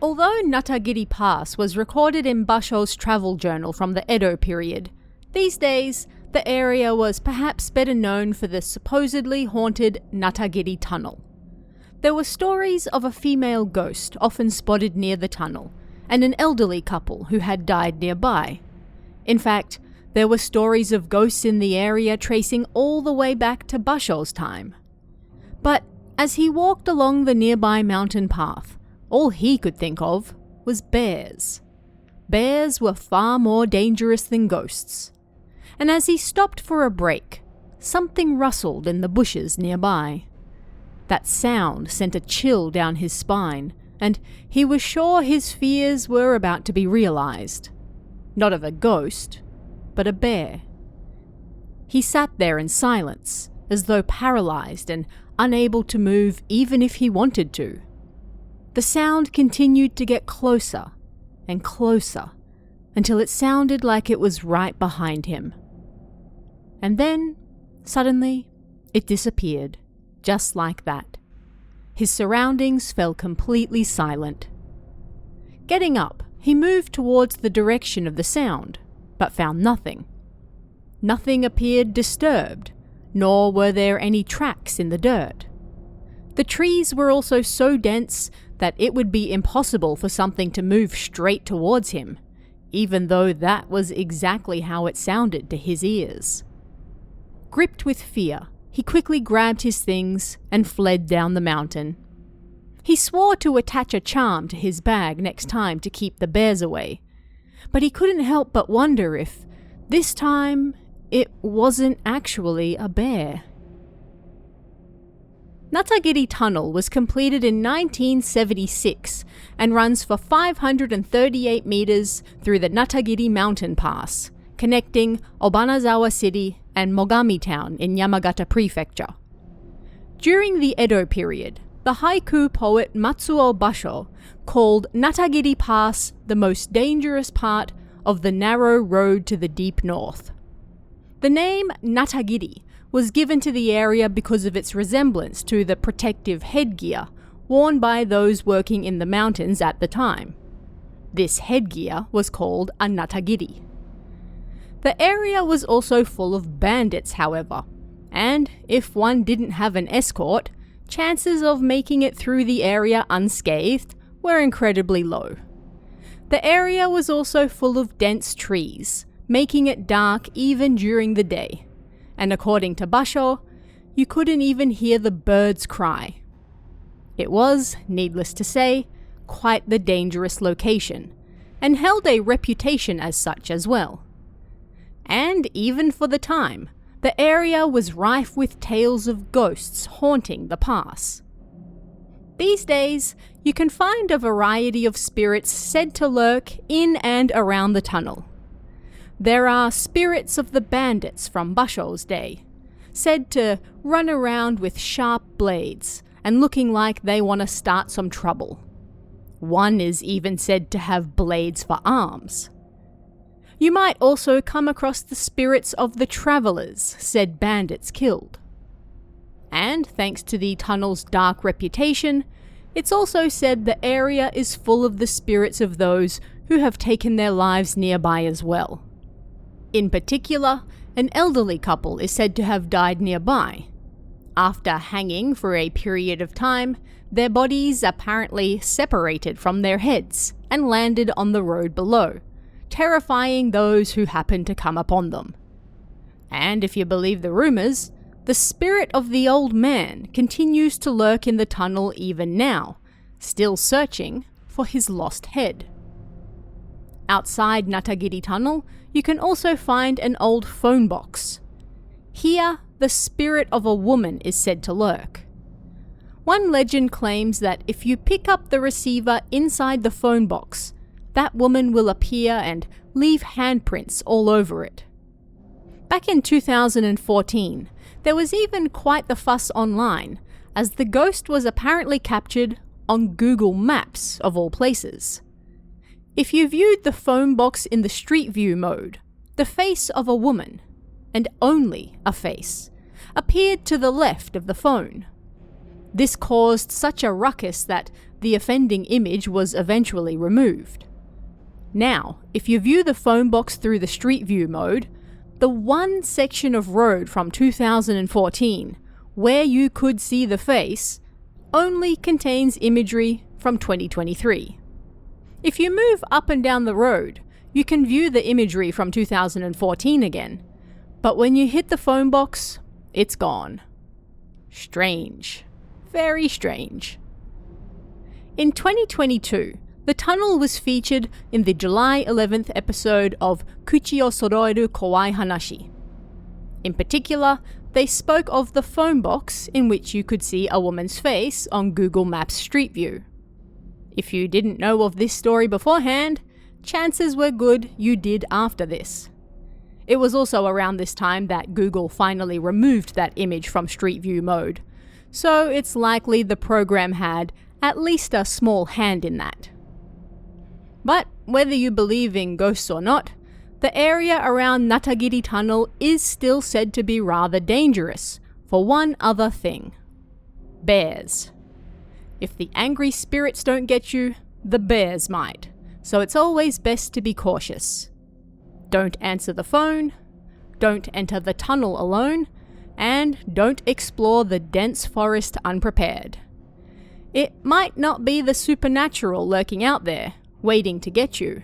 Although Natagiri Pass was recorded in Basho's travel journal from the Edo period, these days the area was perhaps better known for the supposedly haunted Natagiri Tunnel. There were stories of a female ghost often spotted near the tunnel, and an elderly couple who had died nearby. In fact, there were stories of ghosts in the area tracing all the way back to Basho's time. But as he walked along the nearby mountain path, all he could think of was bears. Bears were far more dangerous than ghosts. And as he stopped for a break, something rustled in the bushes nearby. That sound sent a chill down his spine, and he was sure his fears were about to be realized. Not of a ghost, but a bear. He sat there in silence, as though paralyzed and unable to move even if he wanted to. The sound continued to get closer and closer until it sounded like it was right behind him. And then, suddenly, it disappeared, just like that. His surroundings fell completely silent. Getting up, he moved towards the direction of the sound, but found nothing. Nothing appeared disturbed, nor were there any tracks in the dirt. The trees were also so dense that it would be impossible for something to move straight towards him, even though that was exactly how it sounded to his ears. Gripped with fear, he quickly grabbed his things and fled down the mountain. He swore to attach a charm to his bag next time to keep the bears away, but he couldn't help but wonder if, this time, it wasn't actually a bear. Natagiri Tunnel was completed in 1976 and runs for 538 meters through the Natagiri Mountain Pass, connecting Obanazawa City and Mogami Town in Yamagata Prefecture. During the Edo period, the haiku poet Matsuo Basho called Natagiri Pass the most dangerous part of the narrow road to the deep north. The name Natagiri was given to the area because of its resemblance to the protective headgear worn by those working in the mountains at the time. This headgear was called a Natagiri. The area was also full of bandits, however, and if one didn't have an escort, chances of making it through the area unscathed were incredibly low. The area was also full of dense trees, making it dark even during the day. And according to Basho, you couldn't even hear the birds cry. It was, needless to say, quite the dangerous location, and held a reputation as such as well. And even for the time, the area was rife with tales of ghosts haunting the pass. These days, you can find a variety of spirits said to lurk in and around the tunnel. There are spirits of the bandits from Basho's day, said to run around with sharp blades and looking like they want to start some trouble. One is even said to have blades for arms. You might also come across the spirits of the travelers said bandits killed. And thanks to the tunnel's dark reputation, it's also said the area is full of the spirits of those who have taken their lives nearby as well. In particular, an elderly couple is said to have died nearby. After hanging for a period of time, their bodies apparently separated from their heads and landed on the road below, terrifying those who happened to come upon them. And if you believe the rumors, the spirit of the old man continues to lurk in the tunnel even now, still searching for his lost head. Outside Natagiri Tunnel, you can also find an old phone box. Here, the spirit of a woman is said to lurk. One legend claims that if you pick up the receiver inside the phone box, that woman will appear and leave handprints all over it. Back in 2014, there was even quite the fuss online, as the ghost was apparently captured on Google Maps of all places. If you viewed the phone box in the Street View mode, the face of a woman, and only a face, appeared to the left of the phone. This caused such a ruckus that the offending image was eventually removed. Now, if you view the phone box through the Street View mode, the one section of road from 2014 where you could see the face only contains imagery from 2023. If you move up and down the road, you can view the imagery from 2014 again, but when you hit the phone box, it's gone. Strange. Very strange. In 2022, the tunnel was featured in the July 11th episode of Kuchi o Soroeru Kowai Hanashi. In particular, they spoke of the phone box in which you could see a woman's face on Google Maps Street View. If you didn't know of this story beforehand, chances were good you did after this. It was also around this time that Google finally removed that image from Street View mode, so it's likely the program had at least a small hand in that. But whether you believe in ghosts or not, the area around Natagiri Tunnel is still said to be rather dangerous for one other thing: bears. If the angry spirits don't get you, the bears might, so it's always best to be cautious. Don't answer the phone, don't enter the tunnel alone, and don't explore the dense forest unprepared. It might not be the supernatural lurking out there, waiting to get you,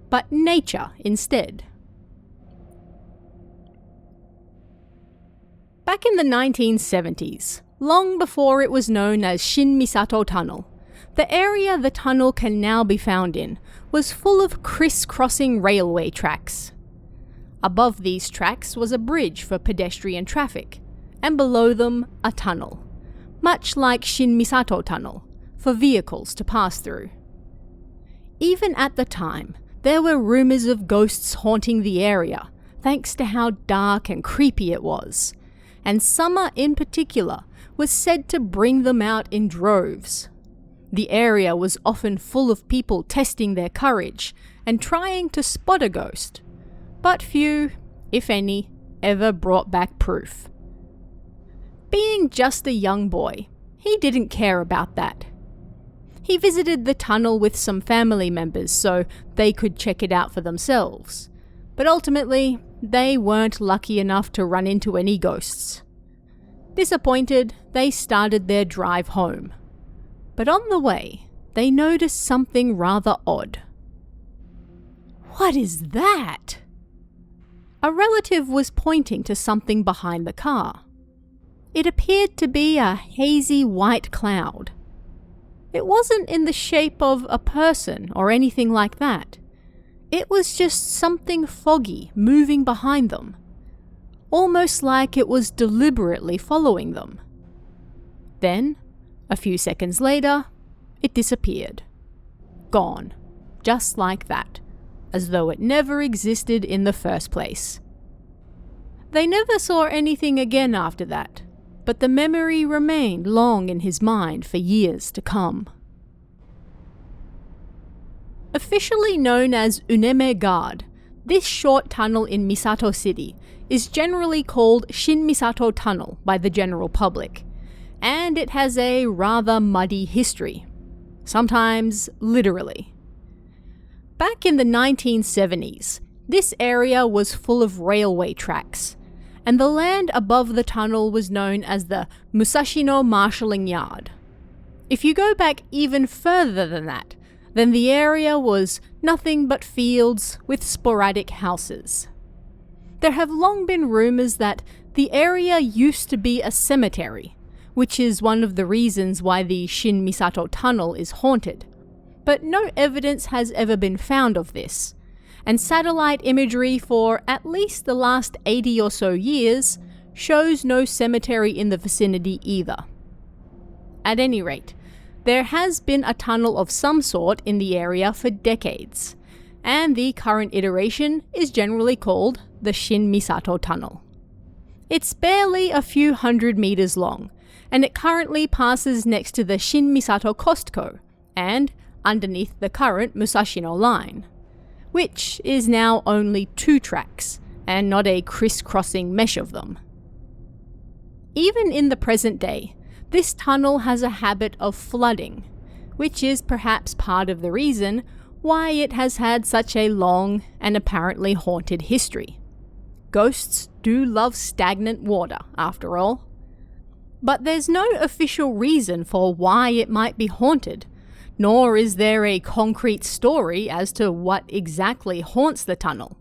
but nature instead. Back in the 1970s, long before it was known as Shinmisato Tunnel, the area the tunnel can now be found in was full of criss-crossing railway tracks. Above these tracks was a bridge for pedestrian traffic, and below them a tunnel, much like Shinmisato Tunnel, for vehicles to pass through. Even at the time, there were rumours of ghosts haunting the area, thanks to how dark and creepy it was, and summer in particular was said to bring them out in droves. The area was often full of people testing their courage and trying to spot a ghost, but few, if any, ever brought back proof. Being just a young boy, he didn't care about that. He visited the tunnel with some family members so they could check it out for themselves, but ultimately they weren't lucky enough to run into any ghosts. Disappointed, they started their drive home. But on the way, they noticed something rather odd. What is that? A relative was pointing to something behind the car. It appeared to be a hazy white cloud. It wasn't in the shape of a person or anything like that. It was just something foggy moving behind them, almost like it was deliberately following them. Then, a few seconds later, it disappeared. Gone, just like that, as though it never existed in the first place. They never saw anything again after that, but the memory remained long in his mind for years to come. Officially known as Uneme Guard, this short tunnel in Misato City is generally called Shinmisato Tunnel by the general public, and it has a rather muddy history, sometimes literally. Back in the 1970s, this area was full of railway tracks, and the land above the tunnel was known as the Musashino Marshalling Yard. If you go back even further than that, then the area was nothing but fields with sporadic houses. There have long been rumours that the area used to be a cemetery, which is one of the reasons why the Shinmisato Tunnel is haunted. But no evidence has ever been found of this, and satellite imagery for at least the last 80 or so years shows no cemetery in the vicinity either. At any rate, there has been a tunnel of some sort in the area for decades, and the current iteration is generally called the Shinmisato Tunnel. It's barely a few hundred meters long, and it currently passes next to the Shinmisato Costco and underneath the current Musashino line, which is now only 2 tracks and not a criss-crossing mesh of them. Even in the present day, this tunnel has a habit of flooding, which is perhaps part of the reason why it has had such a long and apparently haunted history. Ghosts do love stagnant water, after all. But there's no official reason for why it might be haunted, nor is there a concrete story as to what exactly haunts the tunnel.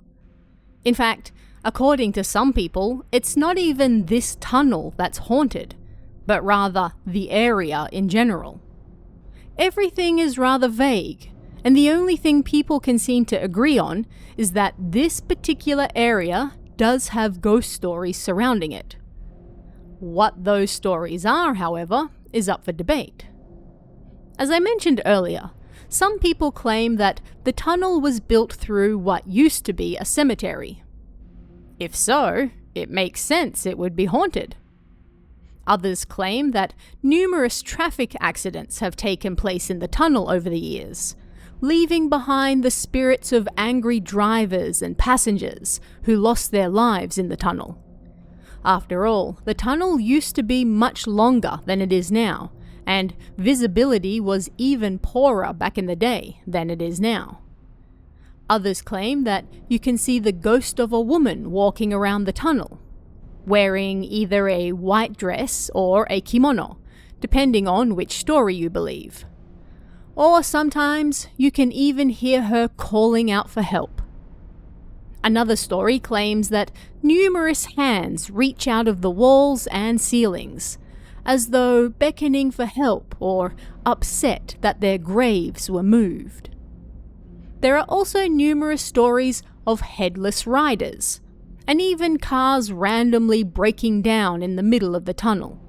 In fact, according to some people, it's not even this tunnel that's haunted, but rather the area in general. Everything is rather vague, and the only thing people can seem to agree on is that this particular area does have ghost stories surrounding it. What those stories are, however, is up for debate. As I mentioned earlier, some people claim that the tunnel was built through what used to be a cemetery. If so, it makes sense it would be haunted. Others claim that numerous traffic accidents have taken place in the tunnel over the years, leaving behind the spirits of angry drivers and passengers who lost their lives in the tunnel. After all, the tunnel used to be much longer than it is now, and visibility was even poorer back in the day than it is now. Others claim that you can see the ghost of a woman walking around the tunnel, wearing either a white dress or a kimono, depending on which story you believe. Or sometimes you can even hear her calling out for help. Another story claims that numerous hands reach out of the walls and ceilings, as though beckoning for help or upset that their graves were moved. There are also numerous stories of headless riders, and even cars randomly breaking down in the middle of the tunnel.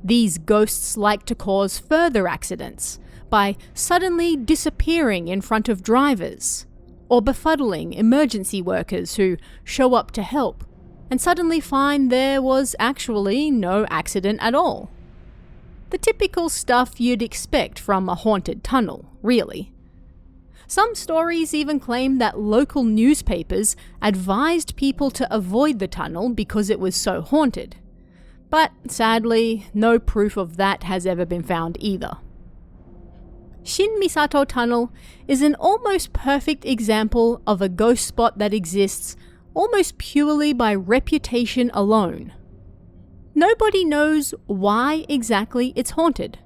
These ghosts like to cause further accidents by suddenly disappearing in front of drivers, or befuddling emergency workers who show up to help and suddenly find there was actually no accident at all. The typical stuff you'd expect from a haunted tunnel, really. Some stories even claim that local newspapers advised people to avoid the tunnel because it was so haunted. But sadly, no proof of that has ever been found either. Shinmisato Tunnel is an almost perfect example of a ghost spot that exists almost purely by reputation alone. Nobody knows why exactly it's haunted.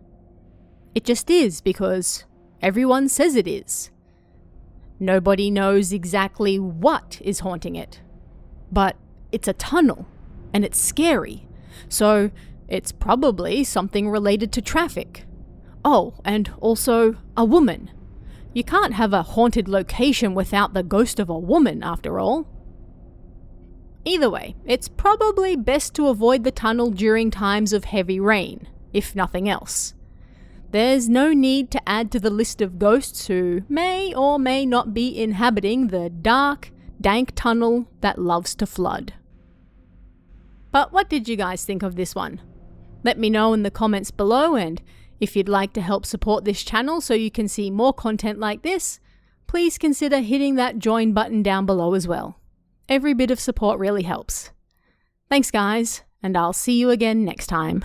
It just is because everyone says it is. Nobody knows exactly what is haunting it. But it's a tunnel, and it's scary, so it's probably something related to traffic. Oh, and also a woman. You can't have a haunted location without the ghost of a woman, after all. Either way, it's probably best to avoid the tunnel during times of heavy rain, if nothing else. There's no need to add to the list of ghosts who may or may not be inhabiting the dark, dank tunnel that loves to flood. But what did you guys think of this one? Let me know in the comments below, and if you'd like to help support this channel so you can see more content like this, please consider hitting that join button down below as well. Every bit of support really helps. Thanks guys, and I'll see you again next time.